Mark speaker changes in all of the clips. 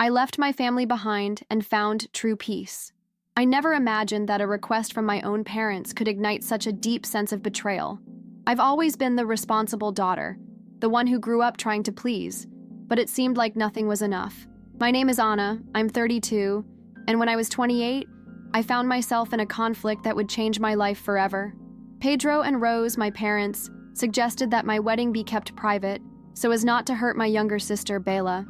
Speaker 1: I left my family behind and found true peace. I never imagined that a request from my own parents could ignite such a deep sense of betrayal. I've always been the responsible daughter, the one who grew up trying to please, but it seemed like nothing was enough. My name is Anna, I'm 32, and when I was 28, I found myself in a conflict that would change my life forever. Pedro and Rose, my parents, suggested that my wedding be kept private so as not to hurt my younger sister, Bella.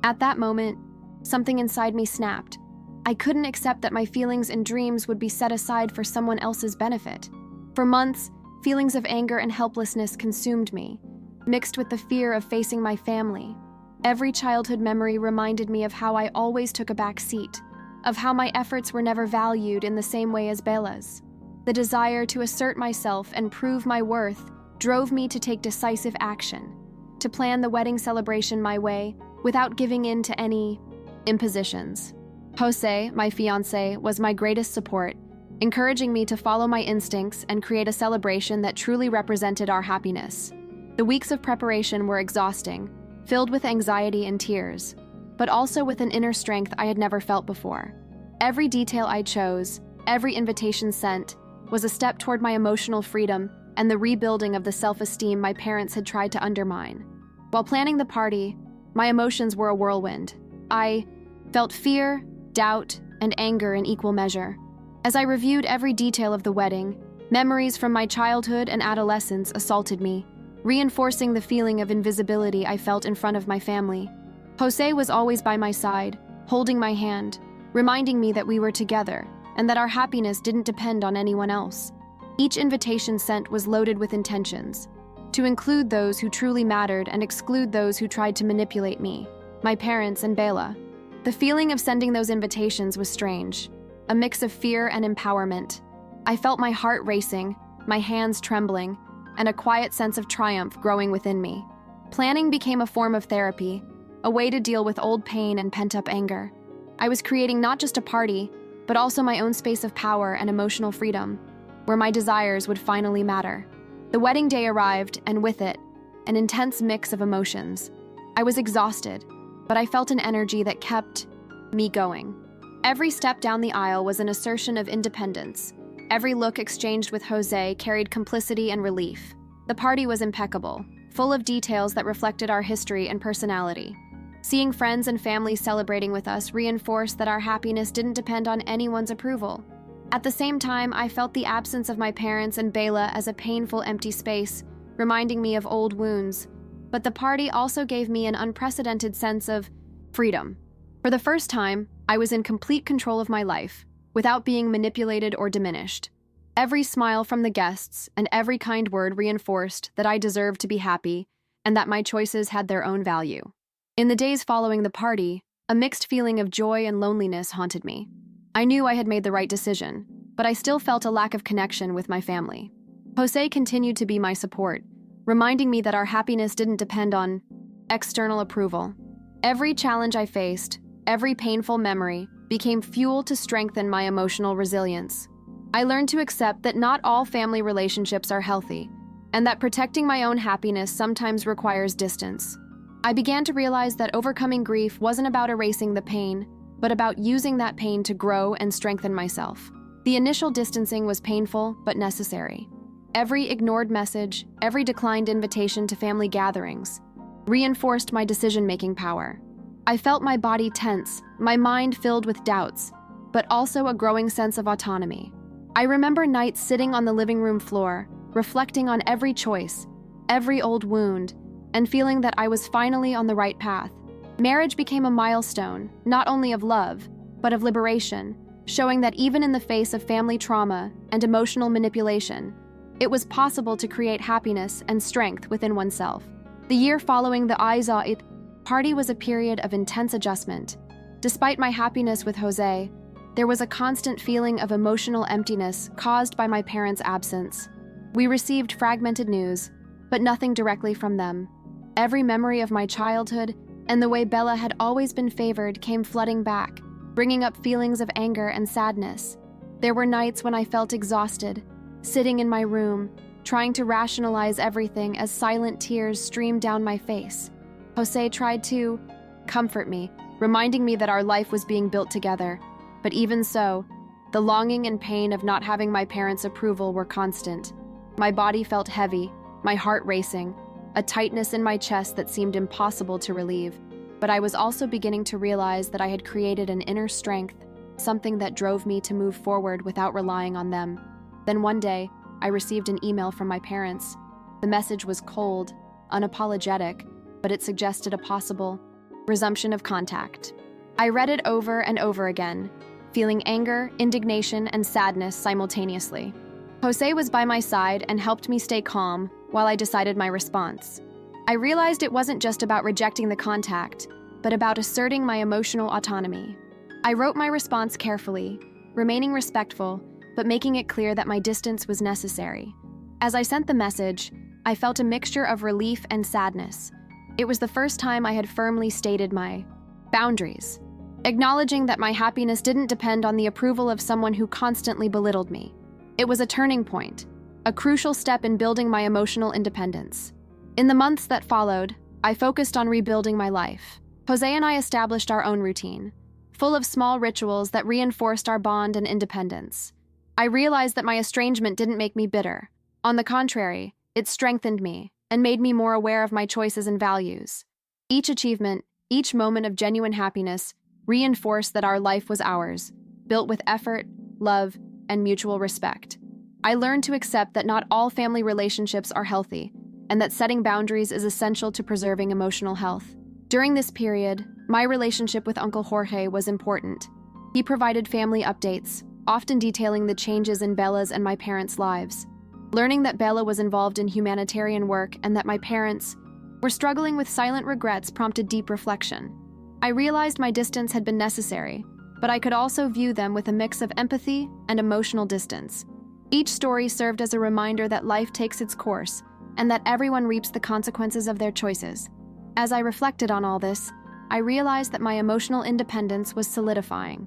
Speaker 1: At that moment, something inside me snapped. I couldn't accept that my feelings and dreams would be set aside for someone else's benefit. For months, feelings of anger and helplessness consumed me, mixed with the fear of facing my family. Every childhood memory reminded me of how I always took a back seat, of how my efforts were never valued in the same way as Bella's. The desire to assert myself and prove my worth drove me to take decisive action, to plan the wedding celebration my way without giving in to any impositions. Jose, my fiancé, was my greatest support, encouraging me to follow my instincts and create a celebration that truly represented our happiness. The weeks of preparation were exhausting, filled with anxiety and tears, but also with an inner strength I had never felt before. Every detail I chose, every invitation sent, was a step toward my emotional freedom and the rebuilding of the self-esteem my parents had tried to undermine. While planning the party, my emotions were a whirlwind. I felt fear, doubt, and anger in equal measure. As I reviewed every detail of the wedding, memories from my childhood and adolescence assaulted me, reinforcing the feeling of invisibility I felt in front of my family. Jose was always by my side, holding my hand, reminding me that we were together and that our happiness didn't depend on anyone else. Each invitation sent was loaded with intentions, to include those who truly mattered and exclude those who tried to manipulate me, my parents, and Bella. The feeling of sending those invitations was strange, a mix of fear and empowerment. I felt my heart racing, my hands trembling, and a quiet sense of triumph growing within me. Planning became a form of therapy, a way to deal with old pain and pent-up anger. I was creating not just a party, but also my own space of power and emotional freedom, where my desires would finally matter. The wedding day arrived, and with it, an intense mix of emotions. I was exhausted, but I felt an energy that kept me going. Every step down the aisle was an assertion of independence. Every look exchanged with Jose carried complicity and relief. The party was impeccable, full of details that reflected our history and personality. Seeing friends and family celebrating with us reinforced that our happiness didn't depend on anyone's approval. At the same time, I felt the absence of my parents and Bella as a painful, empty space, reminding me of old wounds. But the party also gave me an unprecedented sense of freedom. For the first time, I was in complete control of my life, without being manipulated or diminished. Every smile from the guests and every kind word reinforced that I deserved to be happy and that my choices had their own value. In the days following the party, a mixed feeling of joy and loneliness haunted me. I knew I had made the right decision, but I still felt a lack of connection with my family. Jose continued to be my support, reminding me that our happiness didn't depend on external approval. Every challenge I faced, every painful memory, became fuel to strengthen my emotional resilience. I learned to accept that not all family relationships are healthy, and that protecting my own happiness sometimes requires distance. I began to realize that overcoming grief wasn't about erasing the pain, but about using that pain to grow and strengthen myself. The initial distancing was painful, but necessary. Every ignored message, every declined invitation to family gatherings, reinforced my decision-making power. I felt my body tense, my mind filled with doubts, but also a growing sense of autonomy. I remember nights sitting on the living room floor, reflecting on every choice, every old wound, and feeling that I was finally on the right path. Marriage became a milestone, not only of love, but of liberation, showing that even in the face of family trauma and emotional manipulation, it was possible to create happiness and strength within oneself. The year following the It party was a period of intense adjustment. Despite my happiness with Jose, there was a constant feeling of emotional emptiness caused by my parents' absence. We received fragmented news, but nothing directly from them. Every memory of my childhood and the way Bella had always been favored came flooding back, bringing up feelings of anger and sadness. There were nights when I felt exhausted, sitting in my room, trying to rationalize everything as silent tears streamed down my face. Jose tried to comfort me, reminding me that our life was being built together. But even so, the longing and pain of not having my parents' approval were constant. My body felt heavy, my heart racing, a tightness in my chest that seemed impossible to relieve. But I was also beginning to realize that I had created an inner strength, something that drove me to move forward without relying on them. Then one day, I received an email from my parents. The message was cold, unapologetic, but it suggested a possible resumption of contact. I read it over and over again, feeling anger, indignation, and sadness simultaneously. Jose was by my side and helped me stay calm while I decided my response. I realized it wasn't just about rejecting the contact, but about asserting my emotional autonomy. I wrote my response carefully, remaining respectful, but making it clear that my distance was necessary. As I sent the message, I felt a mixture of relief and sadness. It was the first time I had firmly stated my boundaries, acknowledging that my happiness didn't depend on the approval of someone who constantly belittled me. It was a turning point, a crucial step in building my emotional independence. In the months that followed, I focused on rebuilding my life. Jose and I established our own routine, full of small rituals that reinforced our bond and independence. I realized that my estrangement didn't make me bitter. On the contrary, it strengthened me and made me more aware of my choices and values. Each achievement, each moment of genuine happiness, reinforced that our life was ours, built with effort, love, and mutual respect. I learned to accept that not all family relationships are healthy, and that setting boundaries is essential to preserving emotional health. During this period, my relationship with Uncle Jorge was important. He provided family updates, often detailing the changes in Bella's and my parents' lives. Learning that Bella was involved in humanitarian work and that my parents were struggling with silent regrets prompted deep reflection. I realized my distance had been necessary, but I could also view them with a mix of empathy and emotional distance. Each story served as a reminder that life takes its course and that everyone reaps the consequences of their choices. As I reflected on all this, I realized that my emotional independence was solidifying.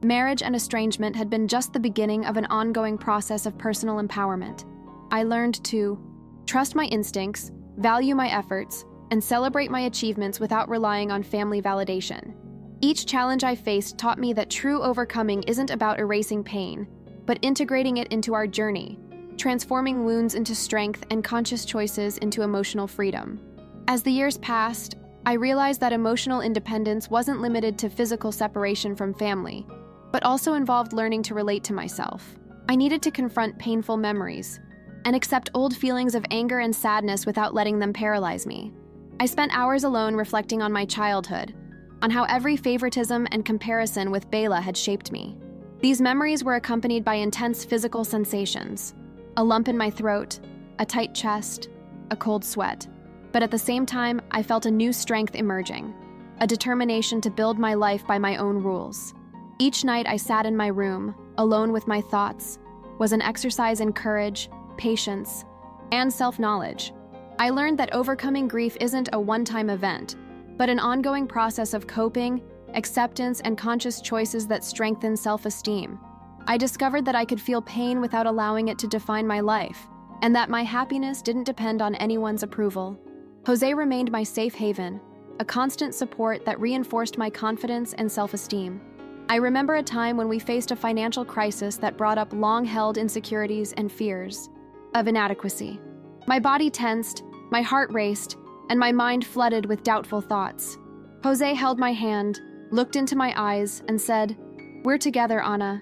Speaker 1: Marriage and estrangement had been just the beginning of an ongoing process of personal empowerment. I learned to trust my instincts, value my efforts, and celebrate my achievements without relying on family validation. Each challenge I faced taught me that true overcoming isn't about erasing pain, but integrating it into our journey, transforming wounds into strength and conscious choices into emotional freedom. As the years passed, I realized that emotional independence wasn't limited to physical separation from family, but also involved learning to relate to myself. I needed to confront painful memories and accept old feelings of anger and sadness without letting them paralyze me. I spent hours alone reflecting on my childhood, on how every favoritism and comparison with Bela had shaped me. These memories were accompanied by intense physical sensations: a lump in my throat, a tight chest, a cold sweat. But at the same time, I felt a new strength emerging, a determination to build my life by my own rules. Each night I sat in my room, alone with my thoughts, was an exercise in courage, patience, and self-knowledge. I learned that overcoming grief isn't a one-time event, but an ongoing process of coping, acceptance, and conscious choices that strengthen self-esteem. I discovered that I could feel pain without allowing it to define my life, and that my happiness didn't depend on anyone's approval. Jose remained my safe haven, a constant support that reinforced my confidence and self-esteem. I remember a time when we faced a financial crisis that brought up long-held insecurities and fears of inadequacy. My body tensed, my heart raced, and my mind flooded with doubtful thoughts. Jose held my hand, looked into my eyes, and said, "We're together, Ana.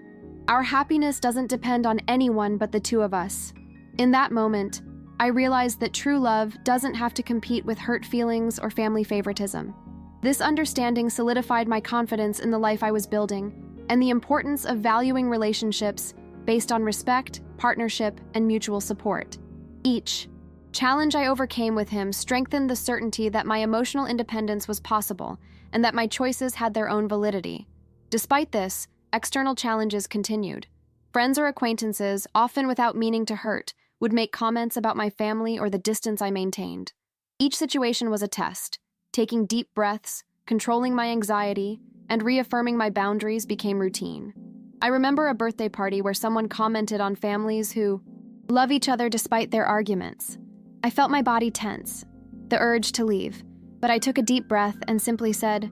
Speaker 1: Our happiness doesn't depend on anyone but the two of us." In that moment, I realized that true love doesn't have to compete with hurt feelings or family favoritism. This understanding solidified my confidence in the life I was building and the importance of valuing relationships based on respect, partnership, and mutual support. Each challenge I overcame with him strengthened the certainty that my emotional independence was possible and that my choices had their own validity. Despite this, external challenges continued. Friends or acquaintances, often without meaning to hurt, would make comments about my family or the distance I maintained. Each situation was a test. Taking deep breaths, controlling my anxiety, and reaffirming my boundaries became routine. I remember a birthday party where someone commented on families who love each other despite their arguments. I felt my body tense, the urge to leave, but I took a deep breath and simply said,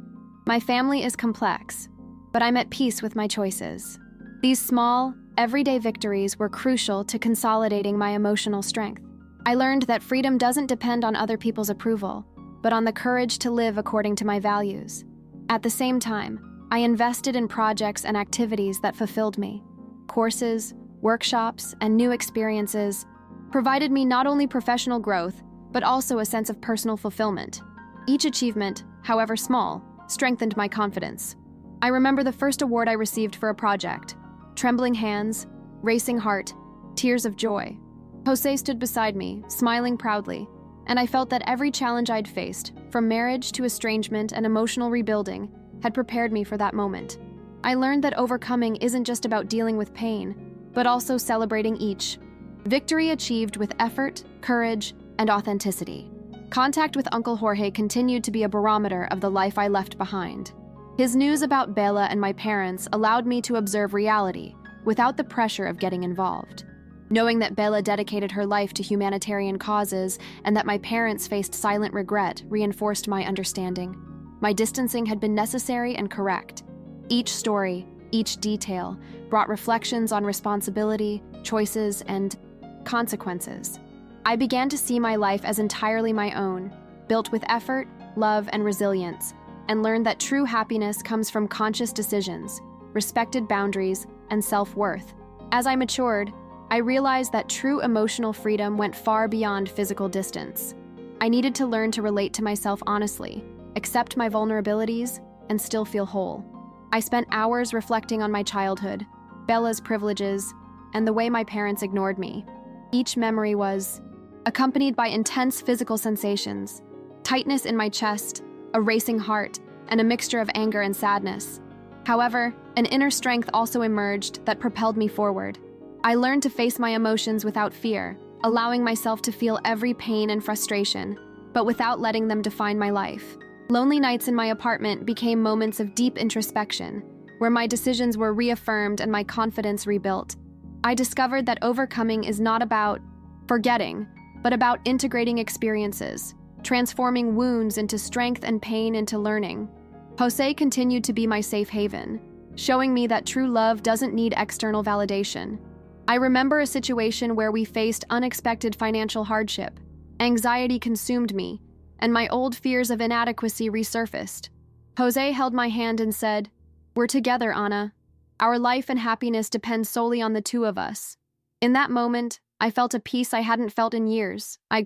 Speaker 1: My family is complex, but I'm at peace with my choices. These small, everyday victories were crucial to consolidating my emotional strength. I learned that freedom doesn't depend on other people's approval, but on the courage to live according to my values. At the same time, I invested in projects and activities that fulfilled me. Courses, workshops, and new experiences provided me not only professional growth, but also a sense of personal fulfillment. Each achievement, however small, strengthened my confidence. I remember the first award I received for a project. Trembling hands, racing heart, tears of joy. Jose stood beside me, smiling proudly, and I felt that every challenge I'd faced, from marriage to estrangement and emotional rebuilding, had prepared me for that moment. I learned that overcoming isn't just about dealing with pain, but also celebrating each victory achieved with effort, courage, and authenticity. Contact with Uncle Jorge continued to be a barometer of the life I left behind. His news about Bella and my parents allowed me to observe reality without the pressure of getting involved. Knowing that Bella dedicated her life to humanitarian causes and that my parents faced silent regret reinforced my understanding. My distancing had been necessary and correct. Each story, each detail, brought reflections on responsibility, choices, and consequences. I began to see my life as entirely my own, built with effort, love, and resilience, and learned that true happiness comes from conscious decisions, respected boundaries, and self-worth. As I matured, I realized that true emotional freedom went far beyond physical distance. I needed to learn to relate to myself honestly, accept my vulnerabilities, and still feel whole. I spent hours reflecting on my childhood, Bella's privileges, and the way my parents ignored me. Each memory was accompanied by intense physical sensations, tightness in my chest, a racing heart, and a mixture of anger and sadness. However, an inner strength also emerged that propelled me forward. I learned to face my emotions without fear, allowing myself to feel every pain and frustration, but without letting them define my life. Lonely nights in my apartment became moments of deep introspection, where my decisions were reaffirmed and my confidence rebuilt. I discovered that overcoming is not about forgetting, but about integrating experiences, transforming wounds into strength and pain into learning. Jose continued to be my safe haven, showing me that true love doesn't need external validation. I remember a situation where we faced unexpected financial hardship. Anxiety consumed me, and my old fears of inadequacy resurfaced. Jose held my hand and said, "We're together, Anna. Our life and happiness depend solely on the two of us." In that moment, I felt a peace I hadn't felt in years. I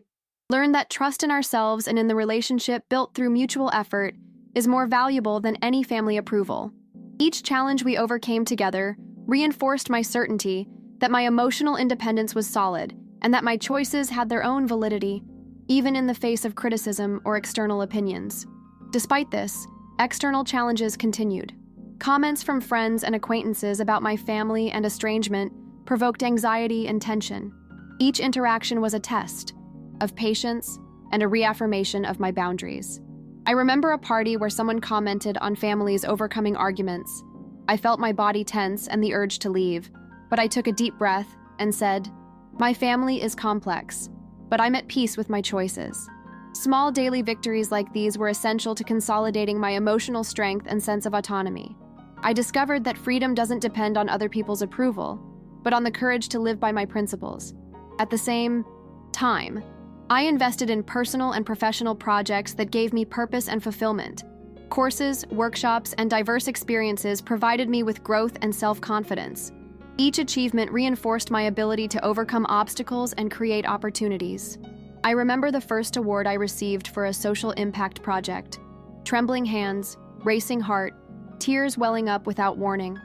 Speaker 1: learned that trust in ourselves and in the relationship built through mutual effort is more valuable than any family approval. Each challenge we overcame together reinforced my certainty that my emotional independence was solid and that my choices had their own validity, even in the face of criticism or external opinions. Despite this, external challenges continued. Comments from friends and acquaintances about my family and estrangement provoked anxiety and tension. Each interaction was a test of patience and a reaffirmation of my boundaries. I remember a party where someone commented on families overcoming arguments. I felt my body tense and the urge to leave, but I took a deep breath and said, "My family is complex, but I'm at peace with my choices." Small daily victories like these were essential to consolidating my emotional strength and sense of autonomy. I discovered that freedom doesn't depend on other people's approval, but on the courage to live by my principles. At the same time, I invested in personal and professional projects that gave me purpose and fulfillment. Courses, workshops, and diverse experiences provided me with growth and self-confidence. Each achievement reinforced my ability to overcome obstacles and create opportunities. I remember the first award I received for a social impact project. Trembling hands, racing heart, tears welling up without warning.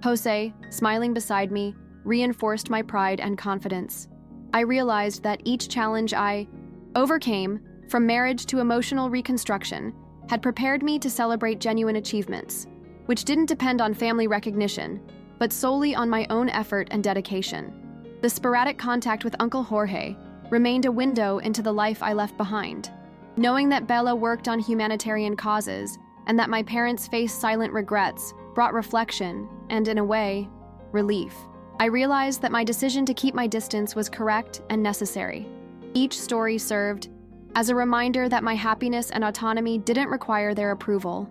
Speaker 1: Jose, smiling beside me, reinforced my pride and confidence. I realized that each challenge I overcame, from marriage to emotional reconstruction, had prepared me to celebrate genuine achievements, which didn't depend on family recognition, but solely on my own effort and dedication. The sporadic contact with Uncle Jorge remained a window into the life I left behind. Knowing that Bella worked on humanitarian causes and that my parents faced silent regrets brought reflection and, in a way, relief. I realized that my decision to keep my distance was correct and necessary. Each story served as a reminder that my happiness and autonomy didn't require their approval.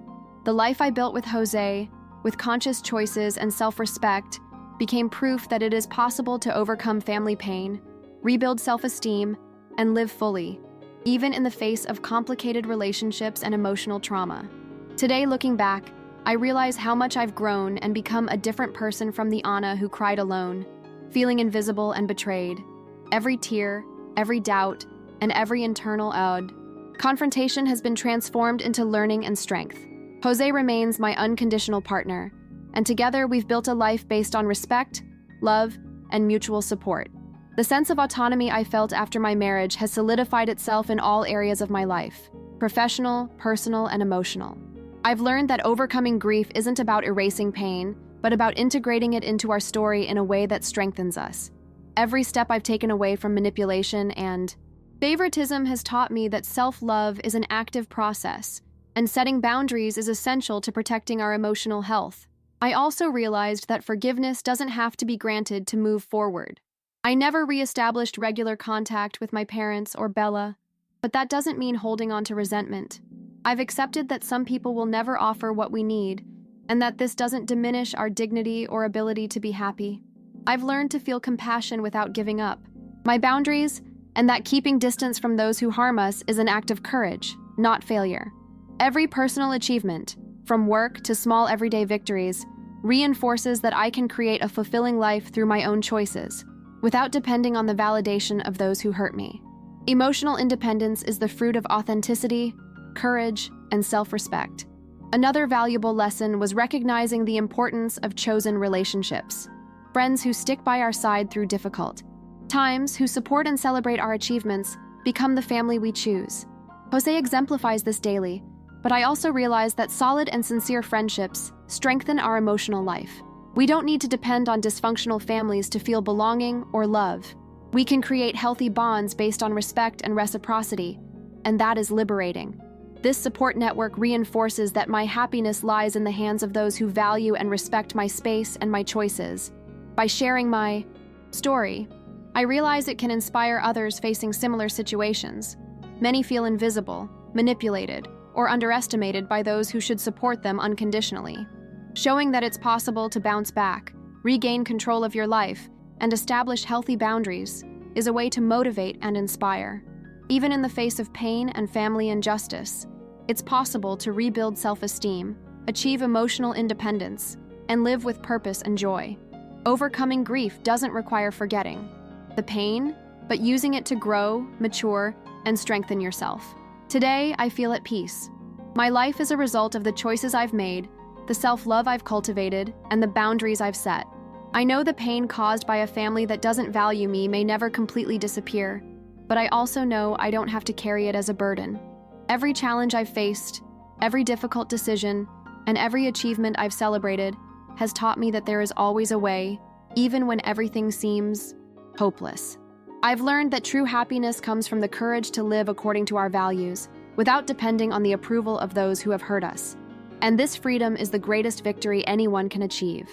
Speaker 1: The life I built with Jose, with conscious choices and self-respect, became proof that it is possible to overcome family pain, rebuild self-esteem, and live fully, even in the face of complicated relationships and emotional trauma. Today, looking back, I realize how much I've grown and become a different person from the Anna who cried alone, feeling invisible and betrayed. Every tear, every doubt, and every internal confrontation has been transformed into learning and strength. Jose remains my unconditional partner, and together we've built a life based on respect, love, and mutual support. The sense of autonomy I felt after my marriage has solidified itself in all areas of my life: professional, personal, and emotional. I've learned that overcoming grief isn't about erasing pain, but about integrating it into our story in a way that strengthens us. Every step I've taken away from manipulation and favoritism has taught me that self-love is an active process, and setting boundaries is essential to protecting our emotional health. I also realized that forgiveness doesn't have to be granted to move forward. I never re-established regular contact with my parents or Bella, but that doesn't mean holding on to resentment. I've accepted that some people will never offer what we need, and that this doesn't diminish our dignity or ability to be happy. I've learned to feel compassion without giving up my boundaries, and that keeping distance from those who harm us is an act of courage, not failure. Every personal achievement, from work to small everyday victories, reinforces that I can create a fulfilling life through my own choices, without depending on the validation of those who hurt me. Emotional independence is the fruit of authenticity, courage, and self-respect. Another valuable lesson was recognizing the importance of chosen relationships. Friends who stick by our side through difficult times, who support and celebrate our achievements, become the family we choose. Jose exemplifies this daily, but I also realize that solid and sincere friendships strengthen our emotional life. We don't need to depend on dysfunctional families to feel belonging or love. We can create healthy bonds based on respect and reciprocity, and that is liberating. This support network reinforces that my happiness lies in the hands of those who value and respect my space and my choices. By sharing my story, I realize it can inspire others facing similar situations. Many feel invisible, manipulated, or underestimated by those who should support them unconditionally. Showing that it's possible to bounce back, regain control of your life, and establish healthy boundaries is a way to motivate and inspire. Even in the face of pain and family injustice, it's possible to rebuild self-esteem, achieve emotional independence, and live with purpose and joy. Overcoming grief doesn't require forgetting the pain, but using it to grow, mature, and strengthen yourself. Today, I feel at peace. My life is a result of the choices I've made, the self-love I've cultivated, and the boundaries I've set. I know the pain caused by a family that doesn't value me may never completely disappear, but I also know I don't have to carry it as a burden. Every challenge I've faced, every difficult decision, and every achievement I've celebrated has taught me that there is always a way, even when everything seems hopeless. I've learned that true happiness comes from the courage to live according to our values, without depending on the approval of those who have hurt us. And this freedom is the greatest victory anyone can achieve.